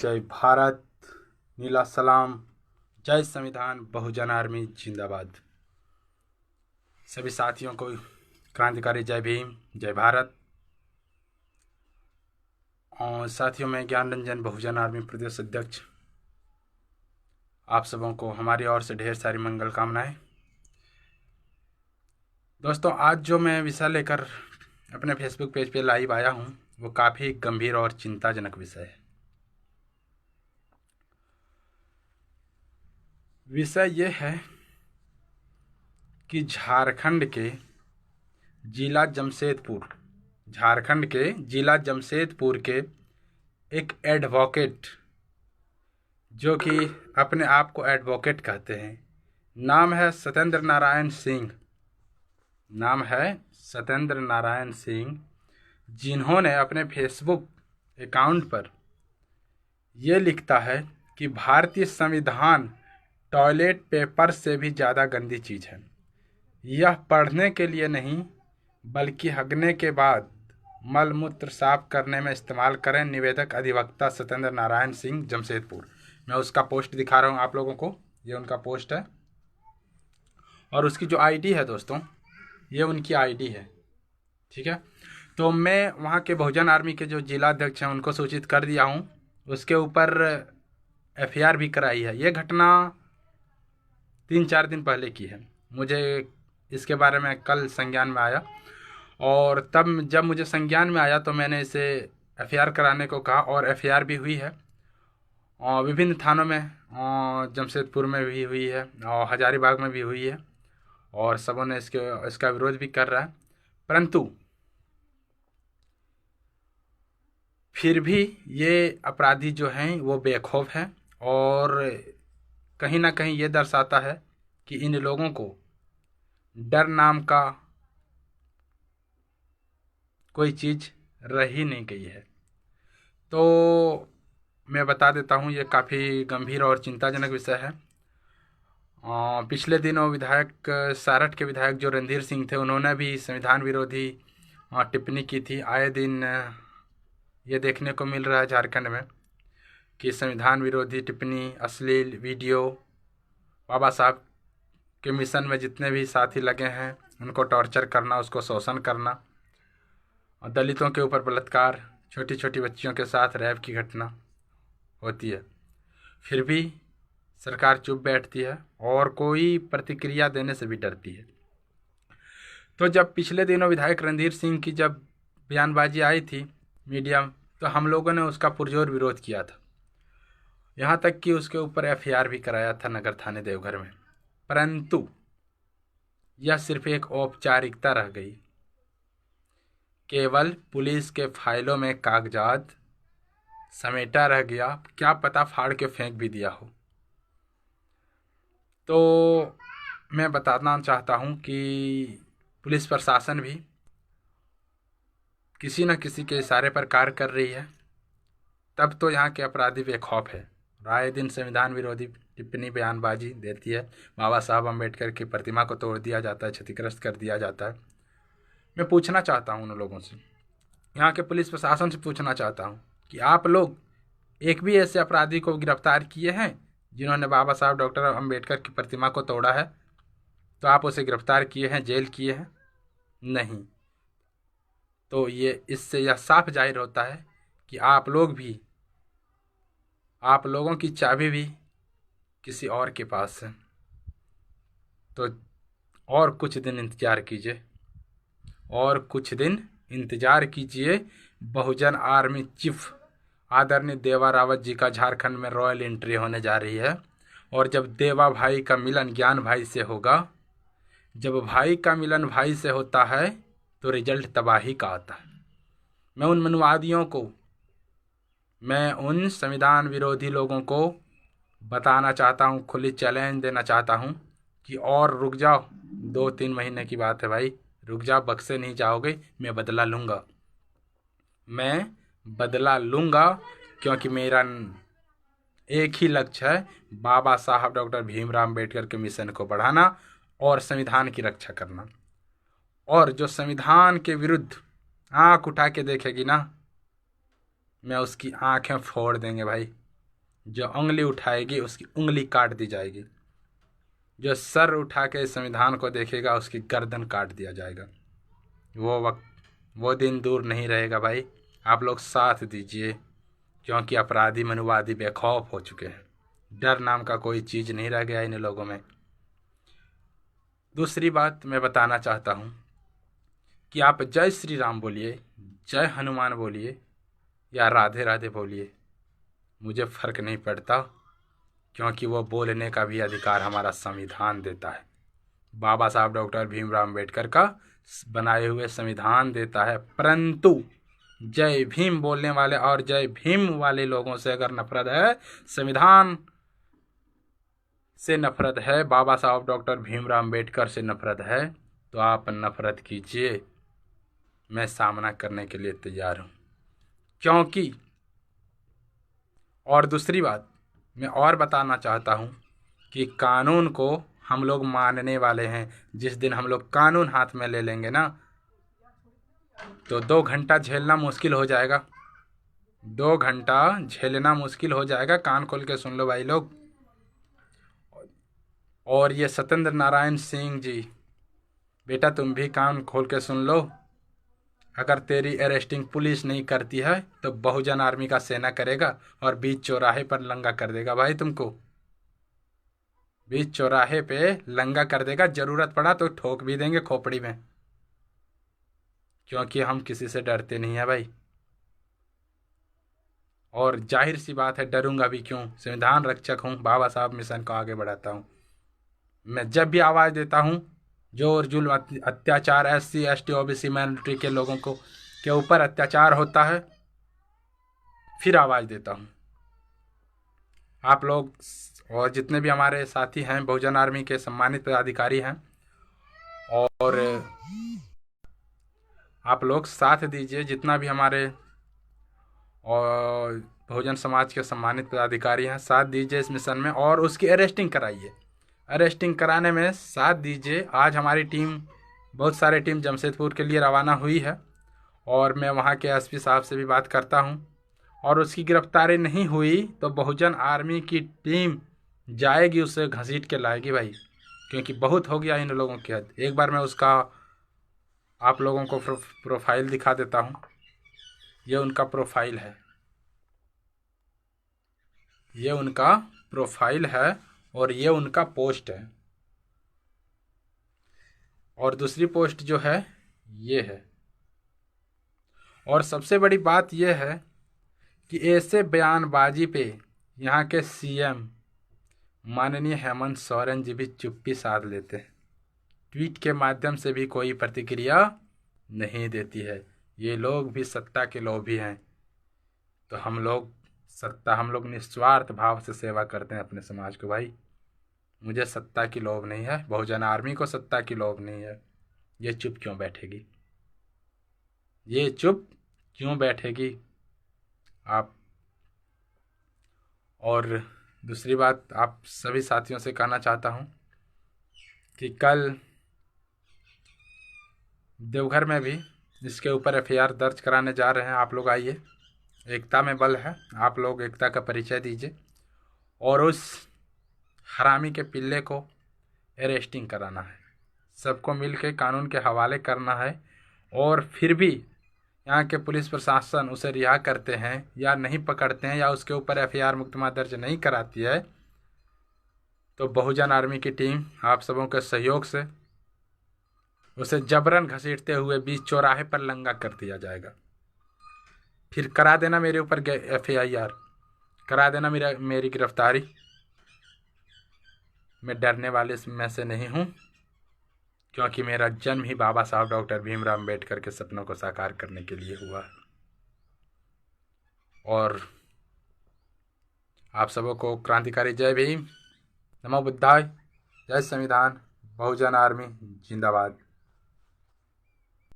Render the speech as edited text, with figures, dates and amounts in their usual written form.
जय भारत, नीला सलाम, जय संविधान, बहुजन आर्मी जिंदाबाद। सभी साथियों को क्रांतिकारी जय भीम, जय भारत। और साथियों में ज्ञान रंजन, बहुजन आर्मी प्रदेश अध्यक्ष, आप सबों को हमारी ओर से ढेर सारी मंगल कामनाएं। दोस्तों, आज जो मैं विषय लेकर अपने फेसबुक पेज पे लाइव आया हूं वो काफ़ी गंभीर और चिंताजनक विषय है। विषय ये है कि झारखंड के जिला जमशेदपुर के एक एडवोकेट, जो कि अपने आप को एडवोकेट कहते हैं, नाम है सत्येंद्र नारायण सिंह, जिन्होंने अपने फेसबुक अकाउंट पर यह लिखता है कि भारतीय संविधान टॉयलेट पेपर से भी ज़्यादा गंदी चीज़ है। यह पढ़ने के लिए नहीं बल्कि हगने के बाद मल मूत्र साफ करने में इस्तेमाल करें। निवेदक अधिवक्ता सत्येंद्र नारायण सिंह, जमशेदपुर। मैं उसका पोस्ट दिखा रहा हूँ आप लोगों को। ये उनका पोस्ट है और उसकी जो आईडी है दोस्तों, ये उनकी आईडी है। ठीक है, तो मैं वहाँ के बहुजन आर्मी के जो जिला अध्यक्ष हैं उनको सूचित कर दिया हूँ। उसके ऊपर एफआईआर भी कराई है। ये घटना 3-4 दिन पहले की है। मुझे इसके बारे में कल संज्ञान में आया और तब जब मुझे संज्ञान में आया तो मैंने इसे एफआईआर कराने को कहा और एफआईआर भी हुई है। और विभिन्न थानों में, जमशेदपुर में भी हुई है और हजारीबाग में भी हुई है और सबों ने इसका विरोध भी कर रहा है। परंतु फिर भी ये अपराधी जो हैं वो बेखौफ हैं और कहीं ना कहीं ये दर्शाता है कि इन लोगों को डर नाम का कोई चीज़ रह ही नहीं गई है। तो मैं बता देता हूँ, ये काफ़ी गंभीर और चिंताजनक विषय है। पिछले दिनों सारठ के विधायक जो रणधीर सिंह थे, उन्होंने भी संविधान विरोधी टिप्पणी की थी। आए दिन ये देखने को मिल रहा है झारखंड में कि संविधान विरोधी टिप्पणी, अश्लील वीडियो, बाबा साहब के मिशन में जितने भी साथी लगे हैं उनको टॉर्चर करना, उसको शोषण करना, और दलितों के ऊपर बलात्कार, छोटी छोटी बच्चियों के साथ रैप की घटना होती है। फिर भी सरकार चुप बैठती है और कोई प्रतिक्रिया देने से भी डरती है। तो जब पिछले दिनों विधायक रणधीर सिंह की जब बयानबाजी आई थी मीडिया में, तो हम लोगों ने उसका पुरजोर विरोध किया था। यहाँ तक कि उसके ऊपर एफआईआर भी कराया था नगर थाने देवघर में। परंतु यह सिर्फ एक औपचारिकता रह गई। केवल पुलिस के फाइलों में कागजात समेटा रह गया, क्या पता फाड़ के फेंक भी दिया हो। तो मैं बताना चाहता हूँ कि पुलिस प्रशासन भी किसी न किसी के इशारे पर कार्य कर रही है। तब तो यहाँ के अपराधी बेखौफ है। आए दिन संविधान विरोधी टिप्पणी, बयानबाजी देती है। बाबा साहब अम्बेडकर की प्रतिमा को तोड़ दिया जाता है, क्षतिग्रस्त कर दिया जाता है। मैं पूछना चाहता हूँ उन लोगों से, यहाँ के पुलिस प्रशासन से पूछना चाहता हूँ कि आप लोग एक भी ऐसे अपराधी को गिरफ्तार किए हैं जिन्होंने बाबा साहब डॉक्टर अम्बेडकर की प्रतिमा को तोड़ा है? तो आप उसे गिरफ्तार किए हैं, जेल किए हैं? नहीं। तो ये इससे यह साफ जाहिर होता है कि आप लोगों की चाबी भी किसी और के पास है। तो और कुछ दिन इंतजार कीजिए। बहुजन आर्मी चीफ आदरणीय देवा रावत जी का झारखंड में रॉयल एंट्री होने जा रही है। और जब देवा भाई का मिलन ज्ञान भाई से होगा, जब भाई का मिलन भाई से होता है तो रिजल्ट तबाही का आता है। मैं उन संविधान विरोधी लोगों को बताना चाहता हूँ, खुली चैलेंज देना चाहता हूँ कि और रुक जाओ। 2-3 महीने की बात है भाई, रुक जाओ, बक्से नहीं जाओगे। मैं बदला लूँगा क्योंकि मेरा एक ही लक्ष्य है, बाबा साहब डॉक्टर भीमराव अम्बेडकर के मिशन को बढ़ाना और संविधान की रक्षा करना। और जो संविधान के विरुद्ध आँख उठा के देखेगी ना, मैं उसकी आँखें फोड़ देंगे भाई। जो उंगली उठाएगी उसकी उंगली काट दी जाएगी, जो सर उठा के संविधान को देखेगा उसकी गर्दन काट दिया जाएगा। वो वक्त, वो दिन दूर नहीं रहेगा भाई। आप लोग साथ दीजिए, क्योंकि अपराधी मनुवादी बेखौफ हो चुके हैं। डर नाम का कोई चीज़ नहीं रह गया इन लोगों में। दूसरी बात मैं बताना चाहता हूँ कि आप जय श्री राम बोलिए, जय हनुमान बोलिए या राधे राधे बोलिए, मुझे फ़र्क नहीं पड़ता, क्योंकि वो बोलने का भी अधिकार हमारा संविधान देता है। बाबा साहब डॉक्टर भीमराव अम्बेडकर का बनाए हुए संविधान देता है। परंतु जय भीम बोलने वाले और जय भीम वाले लोगों से अगर नफरत है, संविधान से नफरत है, बाबा साहब डॉक्टर भीमराव अम्बेडकर से नफरत है, तो आप नफरत कीजिए, मैं सामना करने के लिए तैयार हूँ। क्योंकि और दूसरी बात मैं और बताना चाहता हूँ कि कानून को हम लोग मानने वाले हैं। जिस दिन हम लोग कानून हाथ में ले लेंगे ना, तो 2 घंटा झेलना मुश्किल हो जाएगा। 2 घंटा झेलना मुश्किल हो जाएगा। कान खोल के सुन लो भाई लोग। और ये सत्येंद्र नारायण सिंह जी, बेटा तुम भी कान खोल के सुन लो। अगर तेरी अरेस्टिंग पुलिस नहीं करती है तो बहुजन आर्मी का सेना करेगा और बीच चौराहे पर लंगा कर देगा भाई तुमको। बीच चौराहे पे लंगा कर देगा, ज़रूरत पड़ा तो ठोक भी देंगे खोपड़ी में, क्योंकि हम किसी से डरते नहीं हैं भाई। और जाहिर सी बात है, डरूंगा भी क्यों, संविधान रक्षक हूँ, बाबा साहब मिशन को आगे बढ़ाता हूँ। मैं जब भी आवाज़ देता हूँ, जो और जुल्म अत्याचार SC ST OBC माइनॉरिटी के लोगों को के ऊपर अत्याचार होता है, फिर आवाज़ देता हूँ। आप लोग और जितने भी हमारे साथी हैं, बहुजन आर्मी के सम्मानित पदाधिकारी हैं, और आप लोग साथ दीजिए। जितना भी हमारे और बहुजन समाज के सम्मानित पदाधिकारी हैं, साथ दीजिए इस मिशन में और उसकी अरेस्टिंग कराइए। अरेस्टिंग कराने में साथ दीजिए। आज हमारी टीम, बहुत सारे टीम जमशेदपुर के लिए रवाना हुई है, और मैं वहाँ के SP साहब से भी बात करता हूँ, और उसकी गिरफ्तारी नहीं हुई तो बहुजन आर्मी की टीम जाएगी, उसे घसीट के लाएगी भाई, क्योंकि बहुत हो गया इन लोगों की हद। एक बार मैं उसका आप लोगों को प्रोफाइल दिखा देता हूँ। ये उनका प्रोफाइल है, ये उनका प्रोफाइल है, और ये उनका पोस्ट है, और दूसरी पोस्ट जो है ये है। और सबसे बड़ी बात यह है कि ऐसे बयानबाजी पे यहाँ के CM माननीय हेमंत सोरेन जी भी चुप्पी साध लेते हैं। ट्वीट के माध्यम से भी कोई प्रतिक्रिया नहीं देती है। ये लोग भी सत्ता के लोभी हैं। तो हम लोग निस्वार्थ भाव से सेवा करते हैं अपने समाज को भाई। मुझे सत्ता की लोभ नहीं है, बहुजन आर्मी को सत्ता की लोभ नहीं है। ये चुप क्यों बैठेगी? ये चुप क्यों बैठेगी आप? और दूसरी बात, आप सभी साथियों से कहना चाहता हूँ कि कल देवघर में भी इसके ऊपर FIR दर्ज कराने जा रहे हैं। आप लोग आइए, एकता में बल है। आप लोग एकता का परिचय दीजिए और उस हरामी के पिल्ले को अरेस्टिंग कराना है। सबको मिल के कानून के हवाले करना है। और फिर भी यहाँ के पुलिस प्रशासन उसे रिहा करते हैं या नहीं पकड़ते हैं, या उसके ऊपर FIR मुकदमा दर्ज नहीं कराती है, तो बहुजन आर्मी की टीम आप सबों के सहयोग से उसे जबरन घसीटते हुए बीच चौराहे पर लंगा कर दिया जाएगा। फिर करा देना मेरे ऊपर FIR, करा देना मेरी गिरफ्तारी। मैं डरने वाले में से नहीं हूँ, क्योंकि मेरा जन्म ही बाबा साहब डॉक्टर भीमराव अम्बेडकर के सपनों को साकार करने के लिए हुआ। और आप सबों को क्रांतिकारी जय भीम, नमो बुद्धाय, जय संविधान, बहुजन आर्मी जिंदाबाद।